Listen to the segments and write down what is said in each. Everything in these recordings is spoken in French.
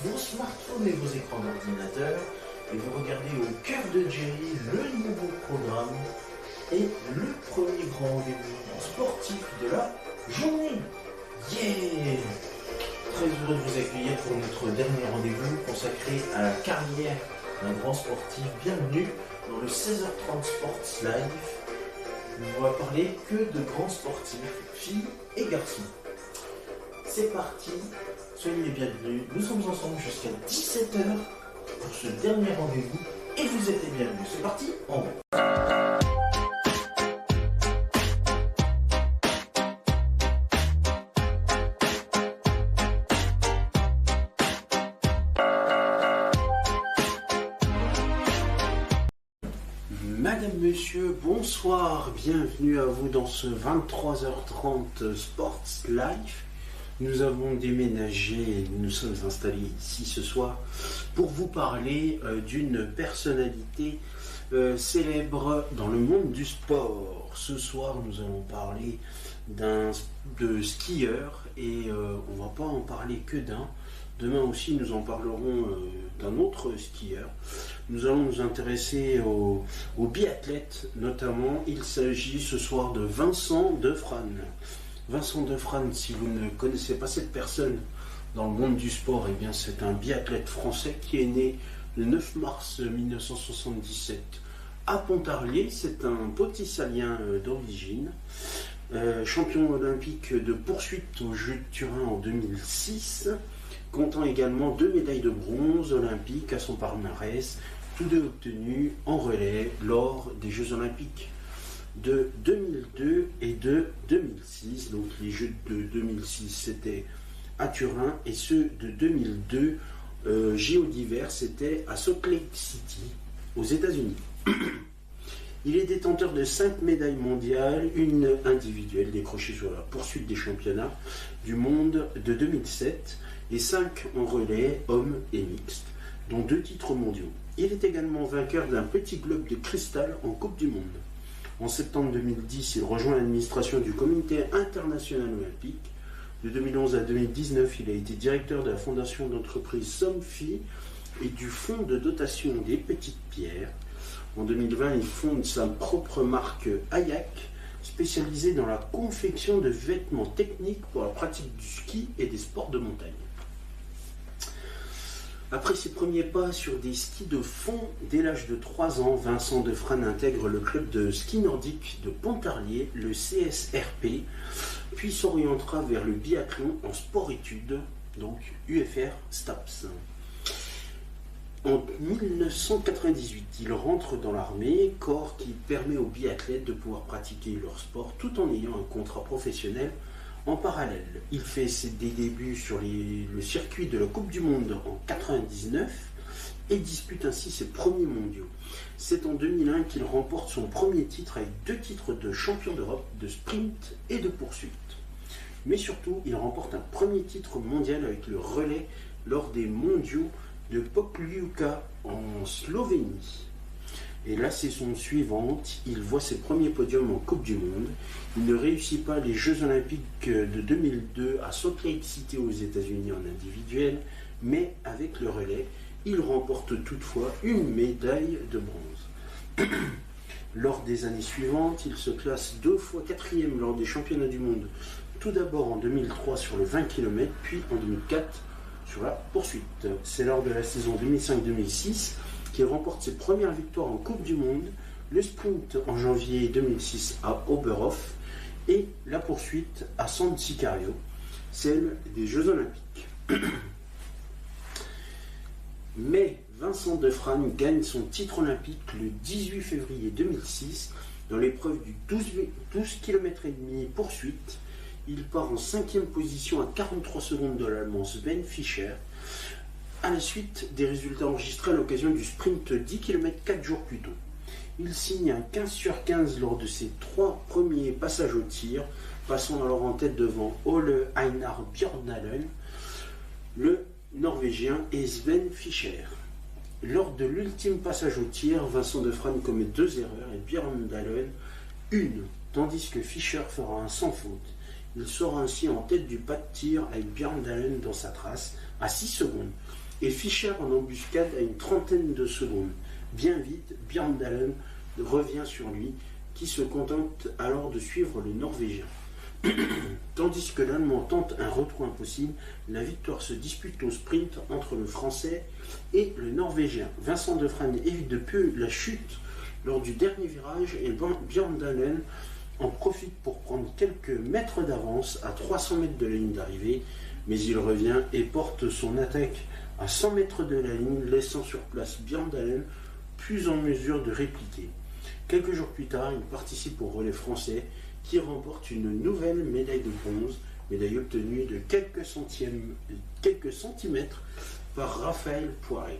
vos smartphones et vos écrans d'ordinateur et vous regardez au cœur de Jerry le nouveau programme et le premier grand rendez-vous sportif de la journée. Yeah! Très heureux de vous accueillir pour notre dernier rendez-vous consacré à la carrière d'un grand sportif. Bienvenue dans le 16h30 Sports Live. On va parler que de grands sportifs, filles et garçons. C'est parti, soyez les bienvenus. Nous sommes ensemble jusqu'à 17h pour ce dernier rendez-vous et vous êtes les bienvenus. C'est parti, en route. Madame, Monsieur, bonsoir, bienvenue à vous dans ce 23h30 Sports Live. Nous avons déménagé et nous sommes installés ici ce soir pour vous parler d'une personnalité célèbre dans le monde du sport. Ce soir, nous allons parler de skieur et on ne va pas en parler que d'un. Demain aussi, nous en parlerons d'un autre skieur. Nous allons nous intéresser aux biathlètes notamment. Il s'agit ce soir de Vincent Defrane. Vincent Defrane, si vous ne connaissez pas cette personne dans le monde du sport, eh bien c'est un biathlète français qui est né le 9 mars 1977 à Pontarlier. C'est un potissalien d'origine, champion olympique de poursuite aux Jeux de Turin en 2006, comptant également 2 médailles de bronze olympiques à son palmarès, tous deux obtenus en relais lors des Jeux olympiques de 2002 et de 2006. Donc les Jeux de 2006 c'était à Turin et ceux de 2002 JO d'hiver c'était à Salt Lake City aux États-Unis. Il est détenteur de 5 médailles mondiales, une individuelle décrochée sur la poursuite des championnats du monde de 2007 et 5 en relais hommes et mixtes, dont 2 titres mondiaux. Il est également vainqueur d'un petit globe de cristal en Coupe du Monde. En septembre 2010, il rejoint l'administration du Comité international olympique. De 2011 à 2019, il a été directeur de la fondation d'entreprise Somfy et du fonds de dotation des petites pierres. En 2020, il fonde sa propre marque Ayak, spécialisée dans la confection de vêtements techniques pour la pratique du ski et des sports de montagne. Après ses premiers pas sur des skis de fond, dès l'âge de 3 ans, Vincent Defrane intègre le club de ski nordique de Pontarlier, le CSRP, puis s'orientera vers le biathlon en sport-études, donc UFR STAPS. En 1998, il rentre dans l'armée, corps qui permet aux biathlètes de pouvoir pratiquer leur sport tout en ayant un contrat professionnel en parallèle. Il fait des débuts sur le circuit de la Coupe du Monde en 1999 et dispute ainsi ses premiers mondiaux. C'est en 2001 qu'il remporte son premier titre avec 2 titres de champion d'Europe de sprint et de poursuite. Mais surtout, il remporte un premier titre mondial avec le relais lors des mondiaux de Pokljuka en Slovénie. Et la saison suivante, il voit ses premiers podiums en Coupe du Monde. Il ne réussit pas les Jeux Olympiques de 2002 à Salt Lake City aux États-Unis en individuel, mais avec le relais, il remporte toutefois une médaille de bronze. Lors des années suivantes, il se classe 2 fois 4e lors des championnats du monde, tout d'abord en 2003 sur le 20 km, puis en 2004 sur la poursuite. C'est lors de la saison 2005-2006 qu'il remporte ses premières victoires en Coupe du Monde, le sprint en janvier 2006 à Oberhof et la poursuite à San Sicario, celle des Jeux Olympiques. Mais Vincent Defrane gagne son titre olympique le 18 février 2006 dans l'épreuve du 12 km et demi poursuite. Il part en 5e position à 43 secondes de l'Allemand Sven Fischer, à la suite des résultats enregistrés à l'occasion du sprint 10 km 4 jours plus tôt. Il signe un 15 sur 15 lors de ses 3 premiers passages au tir, passant alors en tête devant Ole Einar Bjørndalen, le Norvégien, et Sven Fischer. Lors de l'ultime passage au tir, Vincent Defrane commet 2 erreurs et Bjørndalen une, tandis que Fischer fera un sans faute. Il sort ainsi en tête du pas de tir avec Bjørndalen dans sa trace à 6 secondes. et Fischer en embuscade à une trentaine de secondes. Bien vite, Bjørndalen revient sur lui, qui se contente alors de suivre le Norvégien. Tandis que l'Allemand tente un retour impossible, la victoire se dispute au sprint entre le Français et le Norvégien. Vincent Defrane évite de peu la chute lors du dernier virage et Bjørndalen en profite pour prendre quelques mètres d'avance à 300 mètres de la ligne d'arrivée, mais il revient et porte son attaque à 100 mètres de la ligne, laissant sur place Bjørndalen plus en mesure de répliquer. Quelques jours plus tard, il participe au relais français qui remporte une nouvelle médaille de bronze, médaille obtenue de quelques centimètres par Raphaël Poiré.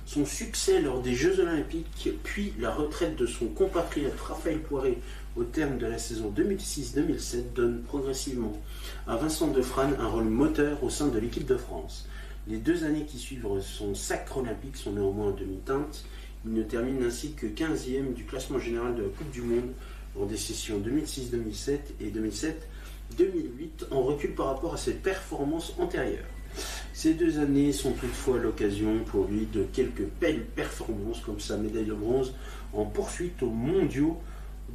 Son succès lors des Jeux Olympiques, puis la retraite de son compatriote Raphaël Poiré au terme de la saison 2006-2007 donne progressivement à Vincent Defrane un rôle moteur au sein de l'équipe de France. Les 2 années qui suivent son sacre olympique sont néanmoins en demi-teinte. Il ne termine ainsi que 15e du classement général de la Coupe du Monde lors des sessions 2006-2007 et 2007-2008, en recul par rapport à ses performances antérieures. Ces 2 années sont toutefois l'occasion pour lui de quelques belles performances, comme sa médaille de bronze en poursuite aux mondiaux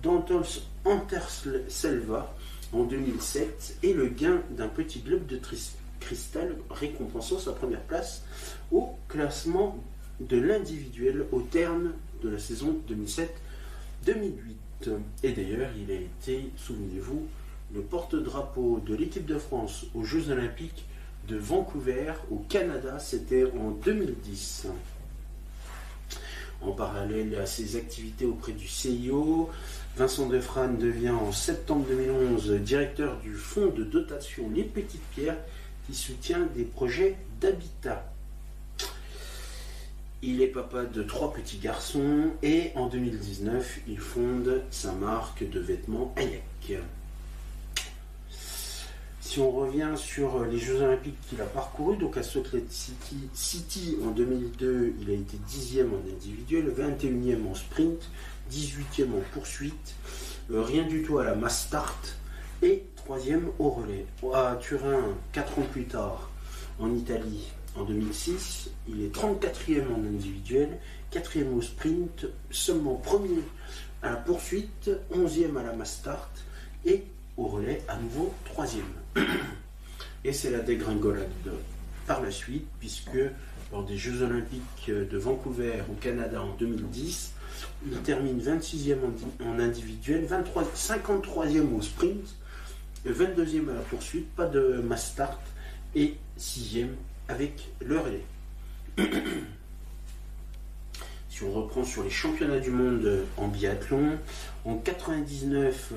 d'Antalya-Selva en 2007 et le gain d'un petit globe de cristal récompensant sa première place au classement de l'individuel au terme de la saison 2007-2008. Et d'ailleurs, il a été, souvenez-vous, le porte-drapeau de l'équipe de France aux Jeux Olympiques de Vancouver au Canada, c'était en 2010. En parallèle à ses activités auprès du CIO, Vincent Defrane devient en septembre 2011 directeur du fonds de dotation Les Petites Pierres qui soutient des projets d'habitat. Il est papa de 3 petits garçons et en 2019, il fonde sa marque de vêtements Hayek. Si on revient sur les Jeux Olympiques qu'il a parcourus, donc à Salt Lake City en 2002, il a été 10e en individuel, 21e en sprint, 18e en poursuite, rien du tout à la mass start et 3e au relais. À Turin, 4 ans plus tard, en Italie, en 2006, il est 34e en individuel, 4e au sprint, seulement 1er à la poursuite, 11e à la mass start et au relais à nouveau 3e. Et c'est la dégringolade par la suite, puisque lors des Jeux Olympiques de Vancouver au Canada en 2010, il termine 26e en individuel, 53e au sprint, 22e à la poursuite, pas de mass start et 6e avec le relais. Si on reprend sur les championnats du monde en biathlon, en 99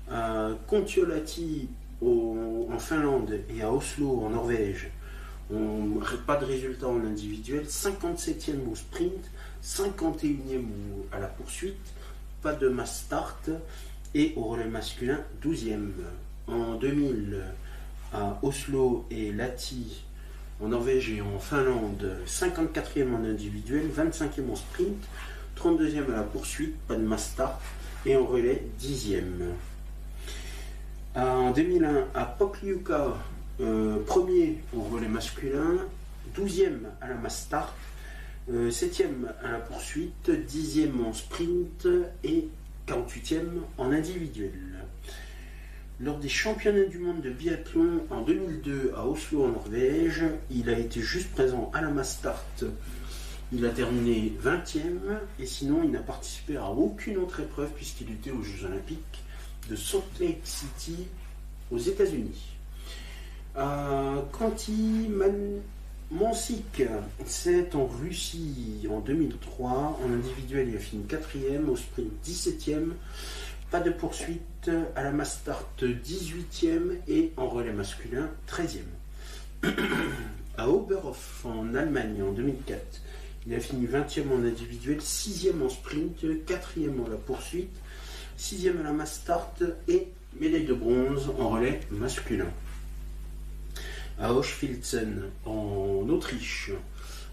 à Kontiolahti en Finlande et à Oslo en Norvège, pas de résultat en individuel, 57e au sprint, 51e à la poursuite, pas de mass start et au relais masculin 12e. En 2000 à Oslo et Lahti en Norvège et en Finlande, 54e en individuel, 25e en sprint, 32e à la poursuite, pas de mass start et en relais 10e. En 2001 à Pokljuka, premier au relais masculin, 12e à la mass start, 7e à la poursuite, 10e en sprint et 48e en individuel. Lors des championnats du monde de biathlon en 2002 à Oslo en Norvège, il a été juste présent à la mass start. Il a terminé 20e et sinon il n'a participé à aucune autre épreuve puisqu'il était aux Jeux Olympiques de Salt Lake City aux États-Unis. Khanty-Mansiysk, c'est en Russie en 2003. En individuel, il a fini 4e, au sprint 17e. Pas de poursuite à la mass start 18e et en relais masculin 13e. À Oberhof en Allemagne en 2004, il a fini 20e en individuel, 6e en sprint, 4e à la poursuite, 6e à la mass start et médaille de bronze en relais masculin. À Hochfilzen en Autriche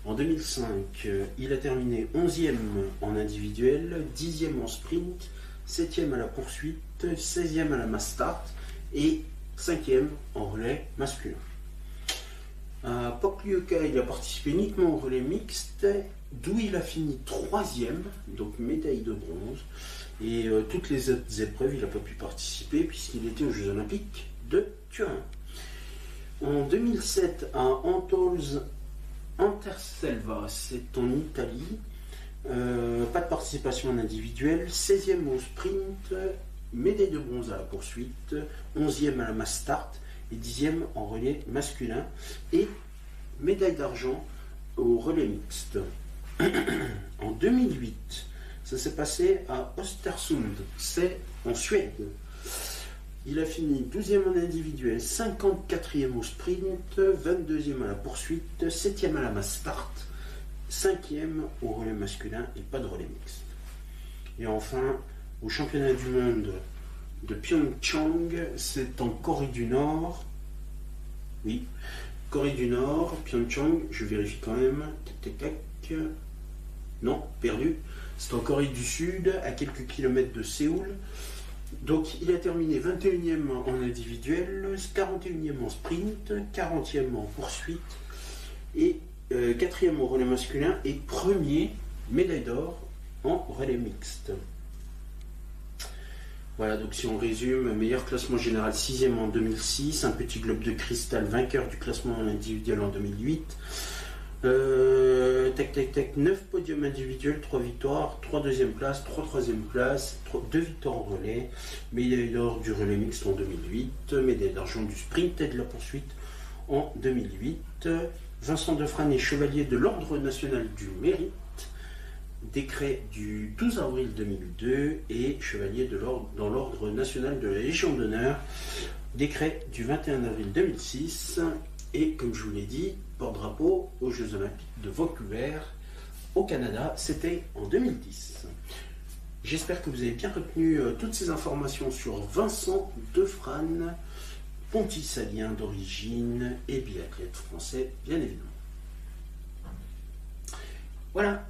en 2005, il a terminé 11e en individuel, 10e en sprint, 7e à la poursuite, 16e à la mass start et 5e en relais masculin. Pokljuka, il a participé uniquement au relais mixte, d'où il a fini 3e, donc médaille de bronze. Et toutes les autres épreuves, il n'a pas pu participer puisqu'il était aux Jeux Olympiques de Turin. En 2007, à Anterselva, c'est en Italie, pas de participation en individuel, 16e au sprint, médaille de bronze à la poursuite, 11e à la mass start et 10e en relais masculin et médaille d'argent au relais mixte. En 2008, ça s'est passé à Östersund, c'est en Suède. Il a fini 12e en individuel, 54e au sprint, 22e à la poursuite, 7e à la mass start, 5e au relais masculin et pas de relais mixte. Et enfin, au championnat du monde de Pyeongchang, c'est en Corée du Nord. Oui, Corée du Nord, Pyeongchang, je vérifie quand même. Tac, tac, tac. Non, perdu. C'est en Corée du Sud, à quelques kilomètres de Séoul. Donc il a terminé 21e en individuel, 41e en sprint, 40e en poursuite et 4e au relais masculin et premier médaille d'or en relais mixte. Voilà, donc si on résume, meilleur classement général 6e en 2006, un petit globe de cristal, vainqueur du classement individuel en 2008. Tac tac tac, 9 podiums individuels, 3 victoires, 3 deuxième places, 3 troisième places, 2 victoires en relais, médaille d'or du relais mixte en 2008, médaille d'argent du sprint et de la poursuite en 2008. Vincent Defrane est chevalier de l'Ordre national du mérite, décret du 12 avril 2002 et chevalier dans l'Ordre national de la Légion d'honneur, décret du 21 avril 2006 et comme je vous l'ai dit, porte-drapeau aux Jeux Olympiques de Vancouver au Canada, c'était en 2010. J'espère que vous avez bien retenu toutes ces informations sur Vincent Defrane, pontisalien d'origine et biathlète français, bien évidemment. Voilà.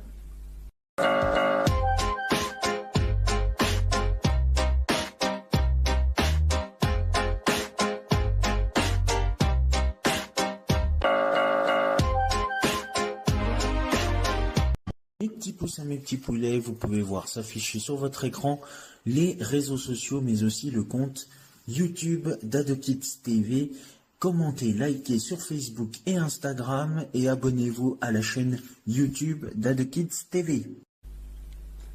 Mes petits pouces à mes petits poulets, vous pouvez voir s'afficher sur votre écran les réseaux sociaux, mais aussi le compte YouTube d'AdoKids TV. Commentez, likez sur Facebook et Instagram et abonnez-vous à la chaîne YouTube d'AdoKids TV.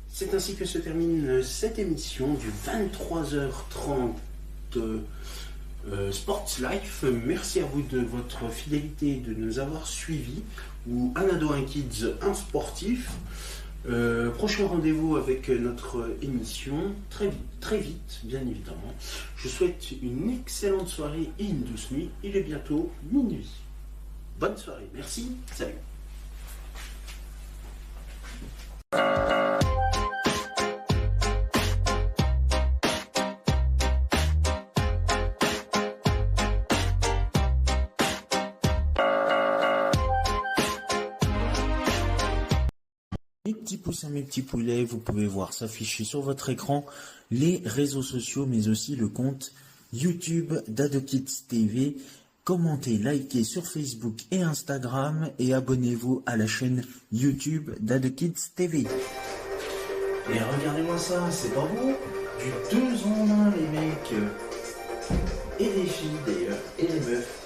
C'est ainsi que se termine cette émission du 23h30 Sports Life. Merci à vous de votre fidélité, de nous avoir suivis. Ou un ado, un kids, un sportif. Prochain rendez-vous avec notre émission, très vite, bien évidemment. Je souhaite une excellente soirée et une douce nuit. Il est bientôt minuit. Bonne soirée, merci, salut. Mes petits pouces à mes petits poulets, vous pouvez voir s'afficher sur votre écran les réseaux sociaux, mais aussi le compte YouTube d'AdoKids TV. Commentez, likez sur Facebook et Instagram et abonnez-vous à la chaîne YouTube d'AdoKids TV. Et regardez-moi ça, c'est pas beau? Du 2 en 1 les mecs. Et les filles d'ailleurs, et les meufs.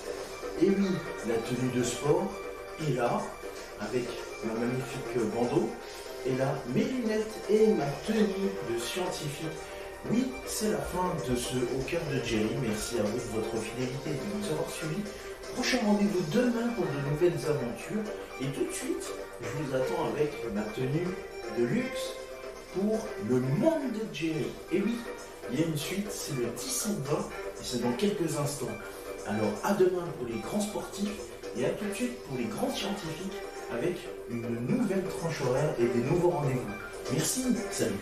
Et oui, la tenue de sport est là, avec mon magnifique bandeau. Et là, mes lunettes et ma tenue de scientifique. Oui, c'est la fin de ce Au cœur de Jerry. Merci à vous de votre fidélité et de nous avoir suivis. Prochain rendez-vous demain pour de nouvelles aventures. Et tout de suite, je vous attends avec ma tenue de luxe pour le monde de Jerry. Et oui, il y a une suite, c'est le 17-20 et c'est dans quelques instants. Alors à demain pour les grands sportifs et à tout de suite pour les grands scientifiques avec une nouvelle tranche horaire et des nouveaux rendez-vous. Merci, salut.